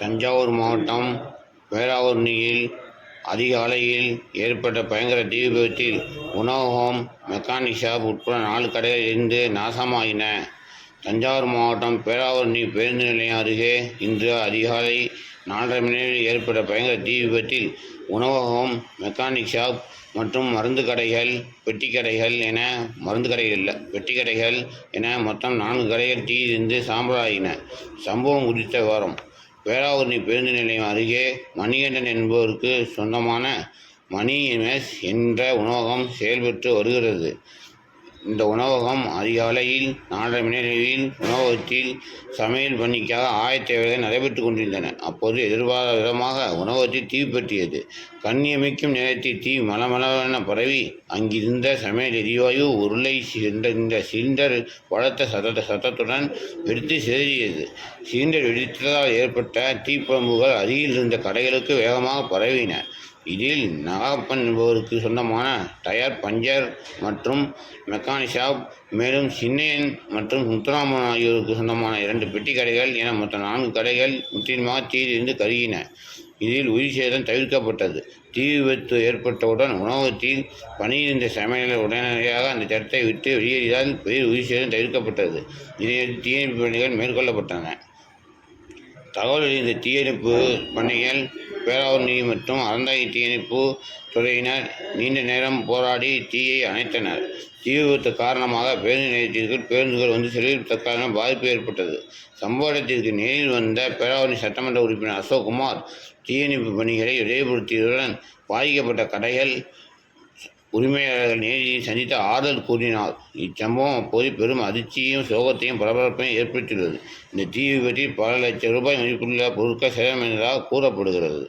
தஞ்சாவூர் மாவட்டம் பேராவூரணியில் அதிகாலையில் ஏற்பட்ட பயங்கர தீ விபத்தில் உணவகம், மெக்கானிக் ஷாப் உட்பட 4 கடைகள் எரிந்து நாசமாயின. தஞ்சாவூர் மாவட்டம் பேராவூரணி பேருந்து நிலையம் அருகே இன்று அதிகாலை 4:30 மணியில் ஏற்பட்ட பயங்கர தீ விபத்தில் உணவகம், மெக்கானிக் ஷாப் மற்றும் பெட்டிக்கடைகள் என மொத்தம் 4 கடைகள் தீயிருந்து சாம்பலாயின. சம்பவம் குறித்த விவரம்: பேராவூரணி பேருந்து நிலையம் அருகே மணிகண்டன் என்பவருக்கு சொந்தமான மணி மெஸ் என்ற உணவகம் செயல்பட்டு வருகிறது. இந்த உணவகம் அதிகாலையில் 4:30 மணியளவில் உணவகத்தில் சமையல் பணிக்காக ஆயத்த வேலைகள் நடைபெற்று கொண்டிருந்தன. அப்போது எதிர்பாராத விதமாக உணவகத்தில் தீ பற்றியது. கண்ணியமிக்கும் நேரத்தில் தீ மளமளவென பரவி அங்கிருந்த சமையல் எரிவாயு உருளை சிலிண்டர் பலத்த சத்தத்துடன் வெடித்து சிதறியது. சிலிண்டர் வெடித்ததால் ஏற்பட்ட தீப்பம்புகள் அருகில் இருந்த கடைகளுக்கு வேகமாக பரவின. இதில் நாகப்பன் என்பவருக்கு சொந்தமான டயர், பஞ்சர் மற்றும் மெக்கானிக் ஷாப், மேலும் சின்னையன் மற்றும் முத்துராமன் ஆகியோருக்கு சொந்தமான 2 பெட்டி கடைகள் என மொத்தம் 4 கடைகள் முற்றிலுமாக தீயிலிருந்து கருகின. இதில் உயிர் சேதம் தவிர்க்கப்பட்டது. தீ விபத்து ஏற்பட்டவுடன் உணவகத்தில் பணியிருந்த சமையலர் உடனடியாக அந்த இடத்தை விட்டு வெளியேறியதால் பெரிய உயிர் சேதம் தவிர்க்கப்பட்டது. இதையடுத்து தீயணைப்பு பணிகள் மேற்கொள்ளப்பட்டன. தகவல் அறிந்த தீயணைப்பு பணிகள், பேராவூரணி மற்றும் அறந்தாங்கி தீயணைப்பு துறையினர் நீண்ட நேரம் போராடி தீயை அணைத்தனர். தீ விபத்து காரணமாக பேருந்து நிலையத்திற்கு பேருந்துகள் வந்து செல்வதில் தற்காலிக பாதிப்பு ஏற்பட்டது. சம்பவ இடத்திற்கு நேரில் வந்த பேராவூரணி சட்டமன்ற உறுப்பினர் அசோக்குமார் தீயணைப்பு பணிகளை விரைவுபடுத்தியதுடன் பாதிக்கப்பட்ட கடைகள் உரிமையாளர்கள் நேரில் சந்தித்து ஆறுதல் கூறினார். இச்சம்பவம் அப்போது பெரும் அதிர்ச்சியையும் சோகத்தையும் பரபரப்பையும் ஏற்படுத்தியுள்ளது. இந்த தீ விபத்தில் பல லட்சம் ரூபாய் மதிப்புள்ள பொருட்கள் சேதமடைந்ததாக கூறப்படுகிறது.